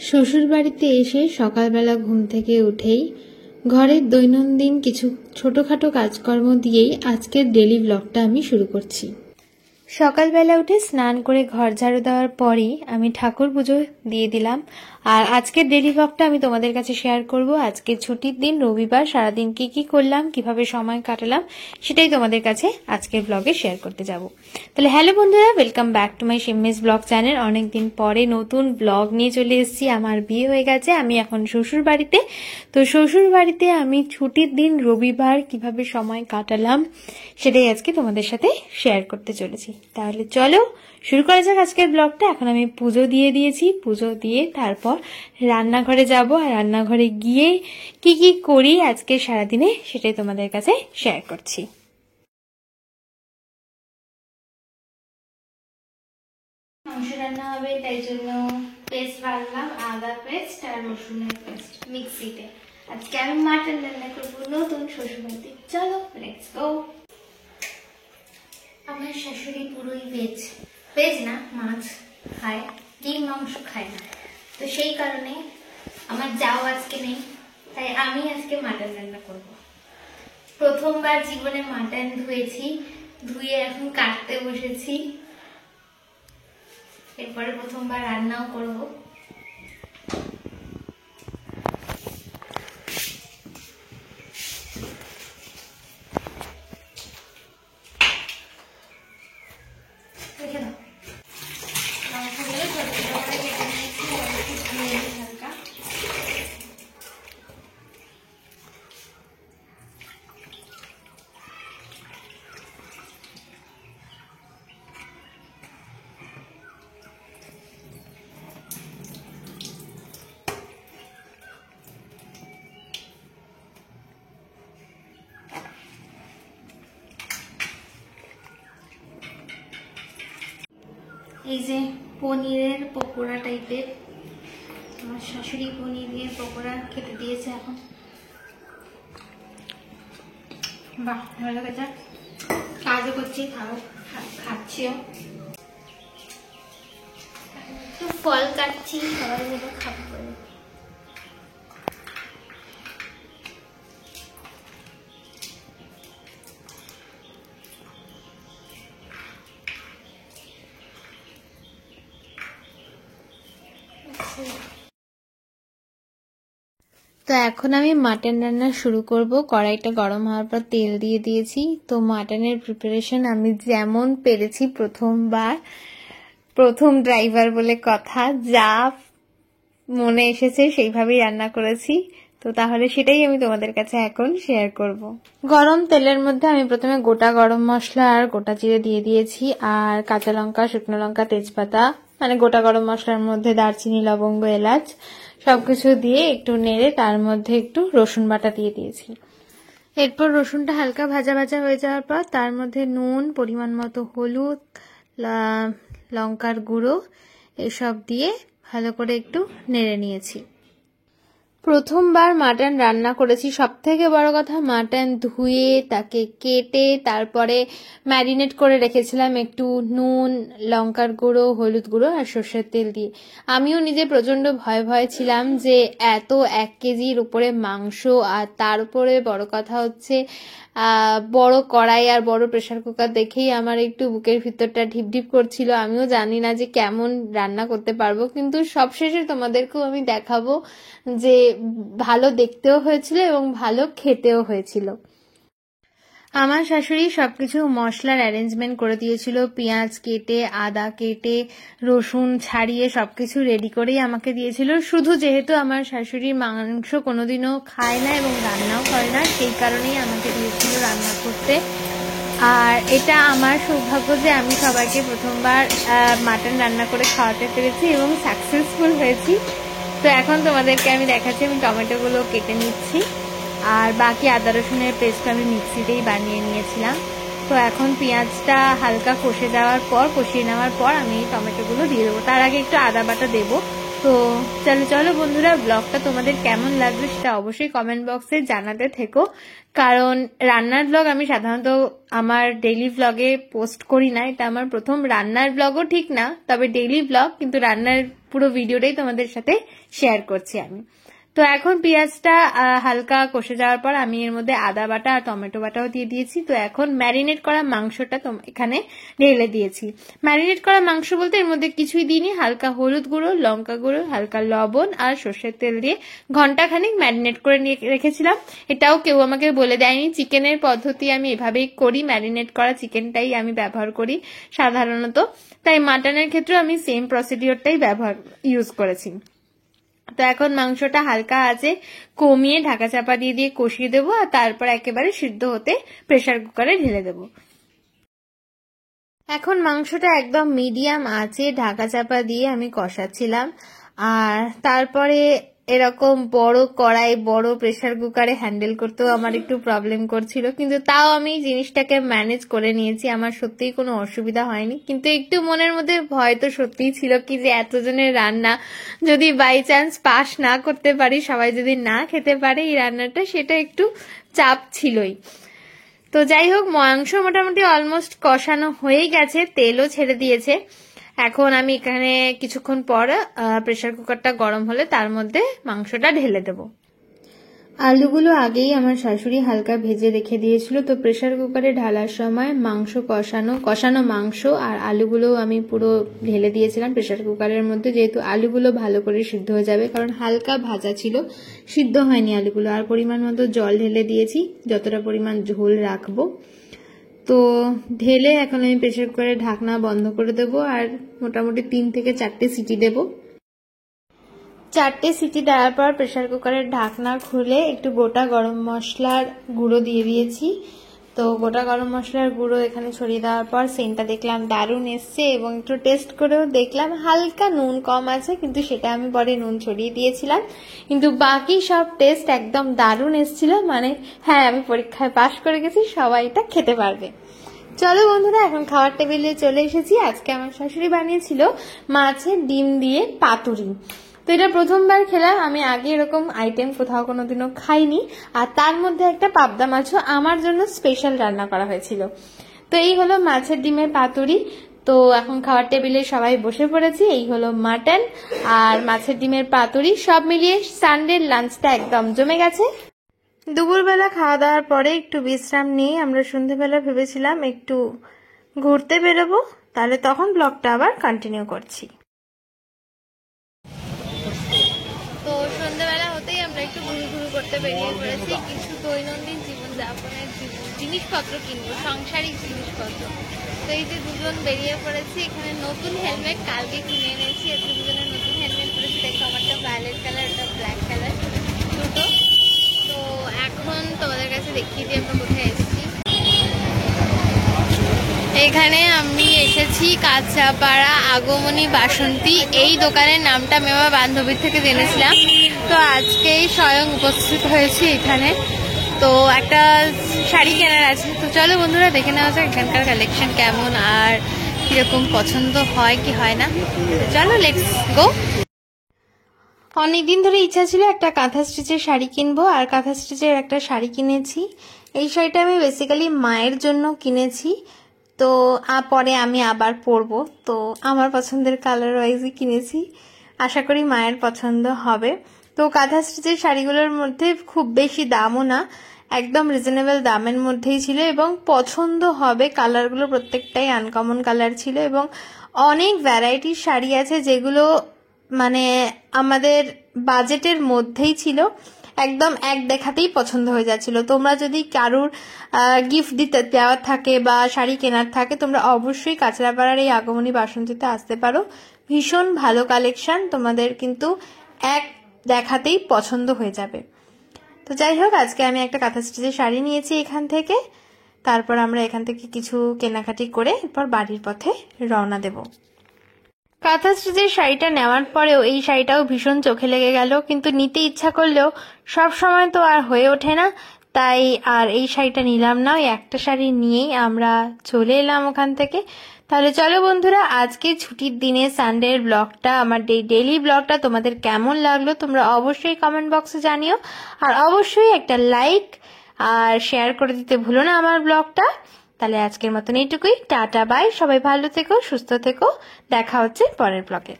শ্বশুরবাড়িতে এসে সকালবেলা ঘুম থেকে উঠেই ঘরের দৈনন্দিন কিছু ছোটোখাটো কাজকর্ম দিয়েই আজকের ডেলি ব্লগটা আমি শুরু করছি। সকালবেলা উঠে স্নান করে ঘর ঝাড়ু দেওয়ার পরই আমি ঠাকুর পুজো দিয়ে দিলাম। আর আজকের ডেলি ব্লগটা আমি তোমাদের কাছে শেয়ার করব। আজকে ছুটির দিন, রবিবার, সারাদিন কি করলাম, কিভাবে সময় কাটালাম, সেটাই তোমাদের কাছে আজকের ব্লগে শেয়ার করতে যাব। তাহলে হ্যালো বন্ধুরা, welcome back to my Shimmi's blog channel. অনেকদিন পরে নতুন ব্লগ নিয়ে চলে এসেছি। আমার বিয়ে হয়ে গেছে, আমি এখন শ্বশুর বাড়িতে। তো শ্বশুর বাড়িতে আমি ছুটির দিন রবিবার কিভাবে সময় কাটালাম সেটাই আজকে তোমাদের সাথে শেয়ার করতে চলেছি। তাহলে চলো শুরু করা যাক আজকের ব্লগটা। এখন আমি পুজো দিয়ে দিয়েছি, পুজো দিয়ে তারপর রান্নাঘরে যাব, আর রান্নাঘরে গিয়ে কি করি আজকে সারাদিনে সেটাই তোমাদের কাছে শেয়ার করছি। মাংস রান্না হবে, তাই জন্য পেস্ট বানালাম, আদা পেস্ট আর রসুনের পেস্ট মিক্সিতে। আজকে আমি মাটন রান্না করবো নতুন শ্বশুরবাড়িতে। চলো লেটস গো। আমার শাশুড়ি পুরোই ভেজ না, মাছ খায়, ডিম মাংস খায় না। তো সেই কারণে আমার যাও আজকে নেই, তাই আমি আজকে মাটন রান্না করব। প্রথমবার জীবনে মাটন ধুয়েছি, ধুয়ে এখন কাটতে বসেছি। এরপরে প্রথমবার রান্নাও করব। এই যে পনিরের পকোড়া টাইপের, আমার শাশুড়ি পনির দিয়ে পকোড়া খেতে দিয়েছে এখন। বাহ, ভালো কথা, কাজও করছি, খাচ্ছিও। একটু ফল কাটছি, সবাই মিলে খাবো বলে। তো এখন আমি মাটন রান্না শুরু করব। কড়াইটা গরম হওয়ার পর তেল দিয়ে দিয়েছি। তো মাটনের প্রিপারেশন আমি যেমন পেরেছি, প্রথম ড্রাইভার বলে কথা, যা মনে এসেছে সেইভাবেই রান্না করেছি। তো তাহলে সেটাই আমি তোমাদের কাছে এখন শেয়ার করব। গরম তেলের মধ্যে আমি প্রথমে গোটা গরম মশলা আর গোটা জিরে দিয়ে দিয়েছি, আর কাঁচা লঙ্কা, শুকনো লঙ্কা, তেজপাতা, মানে গোটা গরম মশলার মধ্যে দারচিনি, লবঙ্গ, এলাচ সবকিছু দিয়ে একটু নেড়ে তার মধ্যে একটু রসুন বাটা দিয়ে দিয়েছি। এরপর রসুনটা হালকা ভাজা ভাজা হয়ে যাওয়ার পর তার মধ্যে নুন, পরিমাণ মতো হলুদ, লঙ্কার গুঁড়ো এসব দিয়ে ভালো করে একটু নেড়ে নিয়েছি। প্রথমবার মাটন রান্না করেছি। সব থেকে বড় কথা, মাটন ধুয়ে তাকে কেটে তারপরে ম্যারিনেট করে রেখেছিলাম একটু নুন, লঙ্কার গুঁড়ো, হলুদ গুঁড়ো আর সর্ষের তেল দিয়ে। আমিও নিজে প্রচণ্ড ভয়ে ছিলাম যে এত 1 কেজির উপরে মাংস, আর তার উপরে বড় কথা হচ্ছে বড় কড়াই আর বড় প্রেসার কুকার দেখেই আমার একটু বুকের ভিতরটা ঢিপঢিপ করছিল। আমিও জানি না যে কেমন রান্না করতে পারবো, কিন্তু সবশেষে তোমাদেরকেও আমি দেখাবো যে ভালো দেখতেও হয়েছিল এবং ভালো খেতেও হয়েছিল। আমার শাশুড়ি সবকিছু মশলার অ্যারেঞ্জমেন্ট করে দিয়েছিল। পেঁয়াজ কেটে, আদা কেটে, রসুন ছাড়িয়ে সবকিছু রেডি করেই আমাকে দিয়েছিল। শুধু যেহেতু আমার শাশুড়ি মাংস কোনোদিনও খায় না এবং রান্নাও করে না, সেই কারণেই আমাকে দিয়েছিল রান্না করতে। আর এটা আমার সৌভাগ্য যে আমি সবাইকে প্রথমবার মাটন রান্না করে খাওয়াতে পেরেছি এবং সাকসেসফুল হয়েছি। তো এখন তোমাদেরকে আমি দেখাচ্ছি, আমি টমেটোগুলো কেটে নিচ্ছি, আর বাকি আদা রসুনের পেস্ট আমি মিক্সিতেই বানিয়ে নিয়েছিলাম। তো এখন পেঁয়াজটা হালকা কষিয়ে নেওয়ার পর আমি টমেটোগুলো দিয়ে দেবো। তার আগে একটু আদা বাটা দেবো, তো চলো বন্ধুরা, ব্লগটা তোমাদের কেমন লাগলো সেটা অবশ্যই কমেন্ট বক্সে জানাতে থেকো। কারণ রান্নার ব্লগ আমি সাধারণত আমার ডেইলি ব্লগে পোস্ট করি না, এটা আমার প্রথম রান্নার ব্লগও ঠিক না, তবে ডেইলি ব্লগ, কিন্তু রান্নার পুরো ভিডিওটাই তোমাদের সাথে শেয়ার করছি আমি। তো এখন পেঁয়াজটা হালকা কষে যাওয়ার পর আমি এর মধ্যে আদা বাটা আর টমেটো বাটাও দিয়ে দিয়েছি। তো এখন ম্যারিনেট করা মাংসটা এখানে ঢেলে দিয়েছি। ম্যারিনেট করা মাংস বলতে এর মধ্যে কিছুই দিইনি, হালকা হলুদ গুঁড়ো, লঙ্কা গুঁড়ো, হালকা লবণ আর সর্ষের তেল দিয়ে ঘন্টাখানিক ম্যারিনেট করে নিয়ে রেখেছিলাম। এটাও কেউ আমাকে বলে দেয়নি, চিকেনের পদ্ধতি আমি এভাবেই করি, ম্যারিনেট করা চিকেনটাই আমি ব্যবহার করি সাধারণত, তাই মাটনের ক্ষেত্রেও আমি সেম প্রসিডিওরটাই ইউজ করেছি। তো এখন মাংসটা হালকা আছে কমিয়ে ঢাকা চাপা দিয়ে কষিয়ে দেবো, আর তারপর একেবারে সিদ্ধ হতে প্রেসার কুকারে ঢেলে দেবো। এখন মাংসটা একদম মিডিয়াম আছে ঢাকা চাপা দিয়ে আমি কষাচ্ছিলাম। আর তারপরে এরকম বড় কড়াই, বড় প্রেসার কুকারে হ্যান্ডেল করতেও আমার একটু প্রবলেম করছিল, কিন্তু তাও আমি জিনিসটাকে ম্যানেজ করে নিয়েছি, আমার সত্যিই কোনো অসুবিধা হয়নি। কিন্তু একটু মনের মধ্যে ভয় তো সত্যিই ছিল কি যে এতজনের রান্না যদি বাই চান্স পাস না করতে পারি, সবাই যদি না খেতে পারে এই রান্নাটা, সেটা একটু চাপ ছিলই। তো যাই হোক, মাংস মোটামুটি অলমোস্ট কষানো হয়ে গেছে, তেলও ছেড়ে দিয়েছে। এখন আমি এখানে কিছুক্ষণ পর প্রেসার কুকারটা গরম হলে তার মধ্যে মাংসটা ঢেলে দেব। আলুগুলো আগেই আমার শাশুড়ি হালকা ভেজে রেখে দিয়েছিল, তো প্রেসার কুকারে ঢালার সময় মাংস কষানো মাংস আর আলুগুলো আমি পুরো ঢেলে দিয়েছিলাম প্রেসার কুকারের মধ্যে, যেহেতু আলুগুলো ভালো করে সিদ্ধ হয়ে যাবে, কারণ হালকা ভাজা ছিল, সিদ্ধ হয়নি আলুগুলো। আর পরিমাণ মতো জল ঢেলে দিয়েছি, যতটা পরিমাণ ঝোল রাখবো। তো ঢেলে এখন আমি প্রেসার কুকারে ঢাকনা বন্ধ করে দেবো, আর মোটামুটি 3 থেকে 4টে সিটি দেবো। 4টে সিটি দেওয়ার পর প্রেসার কুকারের ঢাকনা খুলে একটু গোটা গরম মশলার গুঁড়ো দিয়ে দিয়েছি। তো গোটা গরম মশলার গুঁড়ো এখানে ছড়িয়ে দেওয়ার পর সেন্টটা দেখলাম দারুণ এসছে, এবং একটু টেস্ট করেও দেখলাম হালকা নুন কম আছে, কিন্তু সেটা আমি পরে নুন ছড়িয়ে দিয়েছিলাম। কিন্তু বাকি সব টেস্ট একদম দারুণ এসছিল, মানে হ্যাঁ, আমি পরীক্ষায় পাশ করে গেছি, সবাই এটা খেতে পারবে। চলো বন্ধুরা, এখন খাওয়ার টেবিলে চলে এসেছি। আজকে আমার শাশুড়ি বানিয়েছিল মাছের ডিম দিয়ে পাতুরি। তো এটা প্রথমবার খেলাম, আমি আগে এরকম আইটেম কোথাও কোনোদিনও খাইনি। আর তার মধ্যে একটা পাবদা মাছও আমার জন্য স্পেশাল রান্না করা হয়েছিল। তো এই হলো মাছের ডিমের পাতুরি। তো এখন খাওয়ার টেবিলে সবাই বসে পড়েছি। এই হলো মাটন আর মাছের ডিমের পাতুরি, সব মিলিয়ে সানডের লাঞ্চটা একদম জমে গেছে। দুপুরবেলা খাওয়া দাওয়ার পরে একটু বিশ্রাম নিয়ে আমরা সন্ধ্যেবেলা ভেবেছিলাম একটু ঘুরতে বেরোবো, তাহলে তখন ব্লগটা আবার কন্টিনিউ করছি। তো সন্ধ্যেবেলা হতেই আমরা একটু ঘুরু করতে বেরিয়ে পড়েছি, কিছু দৈনন্দিন জীবনযাপনের জিনিসপত্র কিনবো, সাংসারিক জিনিসপত্র। তো এই যে দুজন বেরিয়ে পড়েছি, এখানে নতুন হেলমেট কালকে কিনে এনেছি, এতে দুজনের নতুন হেলমেট পরেছি। দেখো আমারটা ভায়োলেট কালার, ওটা ব্ল্যাক কালার, দুটো। তো এখন তোমাদের কাছে দেখিয়ে দিই আমরা কোথায় এসেছি। এখানে আমি এসেছি কাঁচাপাড়া আগমনী বাসন্তী। এই দোকানের নামটা আমি আমার বান্ধবীর থেকে জেনেছিলাম, তো আজকেই স্বয়ং উপস্থিত হয়েছি এখানে। তো একটা শাড়ি কেনার আছে, তো চলো বন্ধুরা দেখে নেওয়া যাক এখানকার কালেকশন কেমন আর কিরকম পছন্দ হয় কি হয় না। চলো লেটস গো। অনেকদিন ধরে ইচ্ছা ছিল একটা কাঁথা স্টিচের শাড়ি কিনবো, আর কাঁথা স্টিচের একটা শাড়ি কিনেছি। এই শাড়িটা আমি বেসিক্যালি মায়ের জন্য কিনেছি, তো পরে আমি আবার পরবো। তো আমার পছন্দের কালার ওয়াইজই কিনেছি, আশা করি মায়ের পছন্দ হবে। তো কাঁথা স্টিচের শাড়িগুলোর মধ্যে খুব বেশি দামও না, একদম রিজনেবল দামের মধ্যেই ছিল, এবং পছন্দ হবে। কালারগুলো প্রত্যেকটাই আনকমন কালার ছিল, এবং অনেক ভ্যারাইটির শাড়ি আছে যেগুলো মানে আমাদের বাজেটের মধ্যেই ছিল, একদম এক দেখাতেই পছন্দ হয়ে যাচ্ছিল। তোমরা যদি কারুর গিফট দিতে দেওয়ার থাকে বা শাড়ি কেনার থাকে, তোমরা অবশ্যই কাঁচরাপাড়ার এই আগমনী বাসন্তীতে আসতে পারো। ভীষণ ভালো কালেকশন, তোমাদের কিন্তু এক দেখাতেই পছন্দ হয়ে যাবে। তো যাই হোক, আজকে আমি একটা কাঁথা স্টিচের শাড়ি নিয়েছি এখান থেকে। তারপর আমরা এখান থেকে কিছু কেনাকাটি করে এরপর বাড়ির পথে রওনা দেব। কাঁথা স্টিচের শাড়িটা নেওয়ার পরেও এই শাড়িটাও ভীষণ চোখে লেগে গেল, কিন্তু নিতে ইচ্ছা করলেও সব সময় তো আর হয়ে ওঠে না। তাই আর এই শাড়িটা নিলাম না, ওই একটা শাড়ি নিয়েই আমরা চলে এলাম ওখান থেকে। তাহলে চলো বন্ধুরা, আজকে ছুটির দিনে সানডের ব্লগটা, আমার ডেইলি ব্লগটা তোমাদের কেমন লাগলো তোমরা অবশ্যই কমেন্ট বক্সে জানিও, আর অবশ্যই একটা লাইক আর শেয়ার করে দিতে ভুলো না আমার ব্লগটা। তাহলে আজকের মতন এইটুকুই, টাটা বাই, সবাই ভালো থেকো, সুস্থ থেকো, দেখা হচ্ছে পরের ব্লগে।